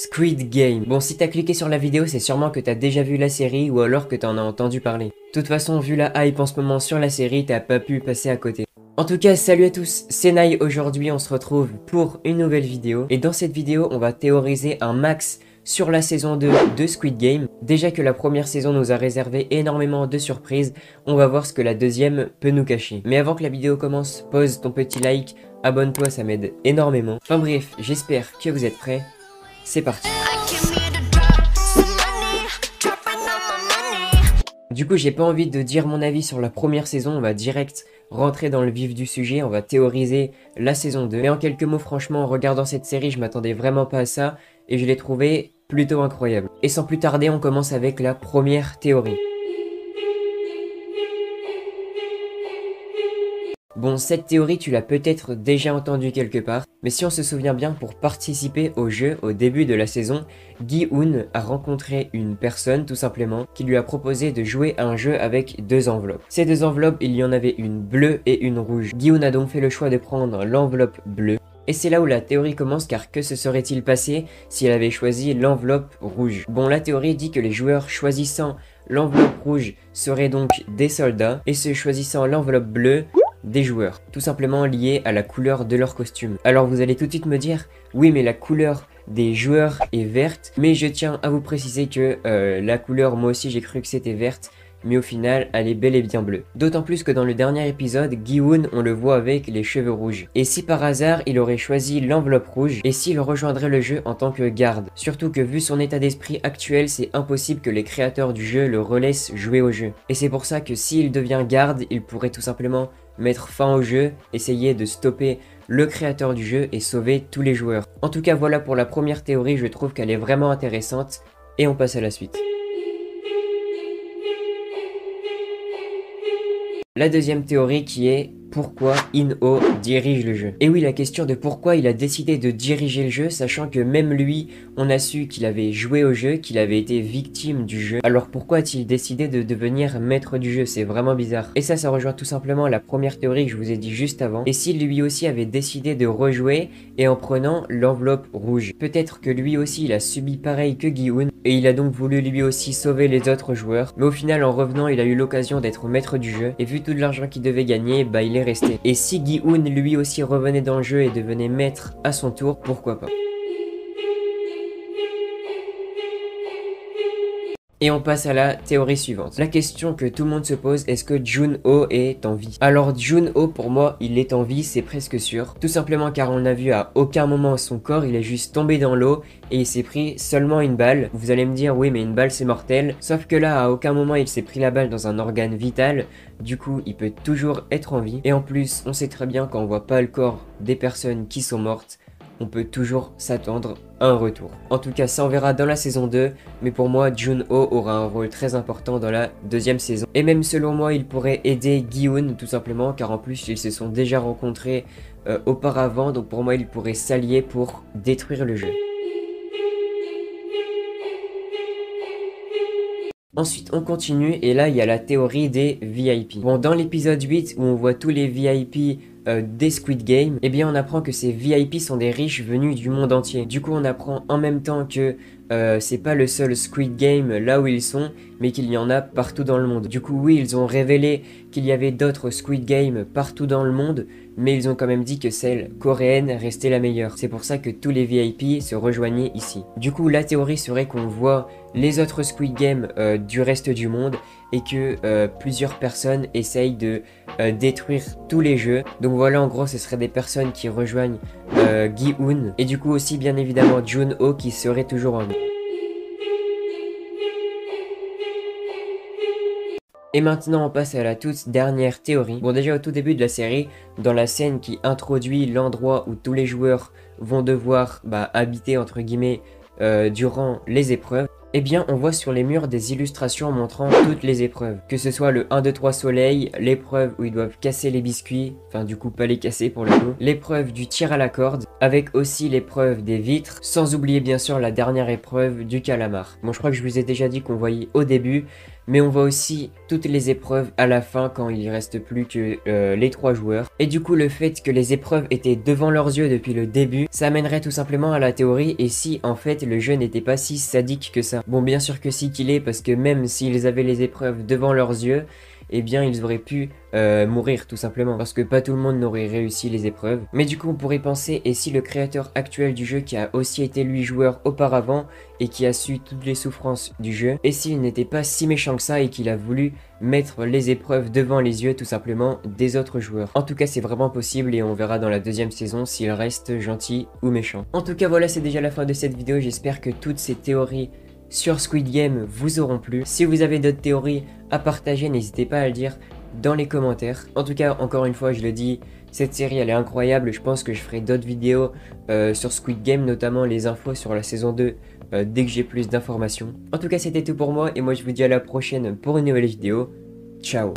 Squid Game. Bon, si t'as cliqué sur la vidéo, c'est sûrement que t'as déjà vu la série ou alors que t'en as entendu parler. De toute façon, vu la hype en ce moment sur la série, t'as pas pu passer à côté. En tout cas, salut à tous, c'est Nai. Aujourd'hui, on se retrouve pour une nouvelle vidéo. Et dans cette vidéo, on va théoriser un max sur la saison 2 de Squid Game. Déjà que la première saison nous a réservé énormément de surprises, on va voir ce que la deuxième peut nous cacher. Mais avant que la vidéo commence, pose ton petit like, abonne-toi, ça m'aide énormément. Enfin bref, j'espère que vous êtes prêts. C'est parti. Du coup, j'ai pas envie de dire mon avis sur la première saison, on va direct rentrer dans le vif du sujet, on va théoriser la saison 2. Mais en quelques mots, franchement, en regardant cette série, je m'attendais vraiment pas à ça et je l'ai trouvé plutôt incroyable. Et sans plus tarder, on commence avec la première théorie. Bon, cette théorie, tu l'as peut-être déjà entendue quelque part, mais si on se souvient bien, pour participer au jeu, au début de la saison, Gi-Hoon a rencontré une personne, tout simplement, qui lui a proposé de jouer à un jeu avec deux enveloppes. Ces deux enveloppes, il y en avait une bleue et une rouge. Gi-Hoon a donc fait le choix de prendre l'enveloppe bleue. Et c'est là où la théorie commence, car que se serait-il passé s'il avait choisi l'enveloppe rouge? Bon, la théorie dit que les joueurs choisissant l'enveloppe rouge seraient donc des soldats, et ceux choisissant l'enveloppe bleue, des joueurs, tout simplement liés à la couleur de leur costume. Alors vous allez tout de suite me dire, oui mais la couleur des joueurs est verte, mais je tiens à vous préciser que la couleur, moi aussi j'ai cru que c'était verte, mais au final, elle est bel et bien bleue. D'autant plus que dans le dernier épisode, Gi-Hoon, on le voit avec les cheveux rouges. Et si par hasard, il aurait choisi l'enveloppe rouge, et s'il rejoindrait le jeu en tant que garde? Surtout que vu son état d'esprit actuel, c'est impossible que les créateurs du jeu le relaissent jouer au jeu. Et c'est pour ça que s'il devient garde, il pourrait tout simplement mettre fin au jeu, essayer de stopper le créateur du jeu et sauver tous les joueurs. En tout cas, voilà pour la première théorie, je trouve qu'elle est vraiment intéressante, et on passe à la suite. La deuxième théorie qui est pourquoi In-Oh dirige le jeu. Et oui, la question de pourquoi il a décidé de diriger le jeu, sachant que même lui, on a su qu'il avait joué au jeu, qu'il avait été victime du jeu. Alors pourquoi a-t-il décidé de devenir maître du jeu? C'est vraiment bizarre. Et ça rejoint tout simplement la première théorie que je vous ai dit juste avant. Et s'il lui aussi avait décidé de rejouer et en prenant l'enveloppe rouge? Peut-être que lui aussi il a subi pareil que Gi-Hoon et il a donc voulu lui aussi sauver les autres joueurs. Mais au final, en revenant, il a eu l'occasion d'être maître du jeu et vu tout l'argent qu'il devait gagner, bah il est resté. Et si Gi-Hoon lui aussi revenait dans le jeu et devenait maître à son tour, pourquoi pas? Et on passe à la théorie suivante. La question que tout le monde se pose, est-ce que Jun-Ho est en vie? Alors Jun-Ho, pour moi, il est en vie, c'est presque sûr. Tout simplement car on l'a vu à aucun moment son corps, il est juste tombé dans l'eau et il s'est pris seulement une balle. Vous allez me dire, oui mais une balle c'est mortel. Sauf que là, à aucun moment il s'est pris la balle dans un organe vital. Du coup, il peut toujours être en vie. Et en plus, on sait très bien quand on voit pas le corps des personnes qui sont mortes, on peut toujours s'attendre à un retour. En tout cas, ça on verra dans la saison 2, mais pour moi, Jun-Ho aura un rôle très important dans la deuxième saison. Et même selon moi, il pourrait aider Gi-Hoon tout simplement, car en plus, ils se sont déjà rencontrés auparavant, donc pour moi, ils pourraient s'allier pour détruire le jeu. Ensuite, on continue, et là, il y a la théorie des VIP. Bon, dans l'épisode 8, où on voit tous les VIP des Squid Game, eh bien on apprend que ces VIP sont des riches venus du monde entier. Du coup on apprend en même temps que c'est pas le seul Squid Game là où ils sont, mais qu'il y en a partout dans le monde. Du coup oui, ils ont révélé qu'il y avait d'autres Squid Game partout dans le monde, mais ils ont quand même dit que celle coréenne restait la meilleure. C'est pour ça que tous les VIP se rejoignaient ici. Du coup la théorie serait qu'on voit les autres Squid Game du reste du monde et que plusieurs personnes essayent de détruire tous les jeux. Donc voilà, en gros ce seraient des personnes qui rejoignent Gi-Hoon et du coup aussi bien évidemment Jun-Ho qui serait toujours en vie. Et maintenant on passe à la toute dernière théorie. Bon, déjà au tout début de la série, dans la scène qui introduit l'endroit où tous les joueurs vont devoir habiter entre guillemets durant les épreuves, eh bien on voit sur les murs des illustrations montrant toutes les épreuves. Que ce soit le 1, 2, 3 soleil, l'épreuve où ils doivent casser les biscuits, enfin du coup pas les casser pour le coup, l'épreuve du tir à la corde, avec aussi l'épreuve des vitres, sans oublier bien sûr la dernière épreuve du calamar. Bon, je crois que je vous ai déjà dit qu'on voyait au début mais on voit aussi toutes les épreuves à la fin quand il reste plus que les 3 joueurs. Et du coup le fait que les épreuves étaient devant leurs yeux depuis le début, ça amènerait tout simplement à la théorie et si en fait le jeu n'était pas si sadique que ça. Bon bien sûr que si qu'il est parce que même s'ils avaient les épreuves devant leurs yeux, eh bien ils auraient pu mourir tout simplement parce que pas tout le monde n'aurait réussi les épreuves. Mais du coup on pourrait penser et si le créateur actuel du jeu qui a aussi été lui joueur auparavant et qui a su toutes les souffrances du jeu, et s'il n'était pas si méchant que ça et qu'il a voulu mettre les épreuves devant les yeux tout simplement des autres joueurs. En tout cas c'est vraiment possible et on verra dans la deuxième saison s'il reste gentil ou méchant. En tout cas voilà, c'est déjà la fin de cette vidéo, j'espère que toutes ces théories sur Squid Game vous auront plu. Si vous avez d'autres théories à partager, n'hésitez pas à le dire dans les commentaires. En tout cas, encore une fois, je le dis, cette série elle est incroyable. Je pense que je ferai d'autres vidéos sur Squid Game, notamment les infos sur la saison 2 dès que j'ai plus d'informations. En tout cas, c'était tout pour moi et moi je vous dis à la prochaine pour une nouvelle vidéo. Ciao.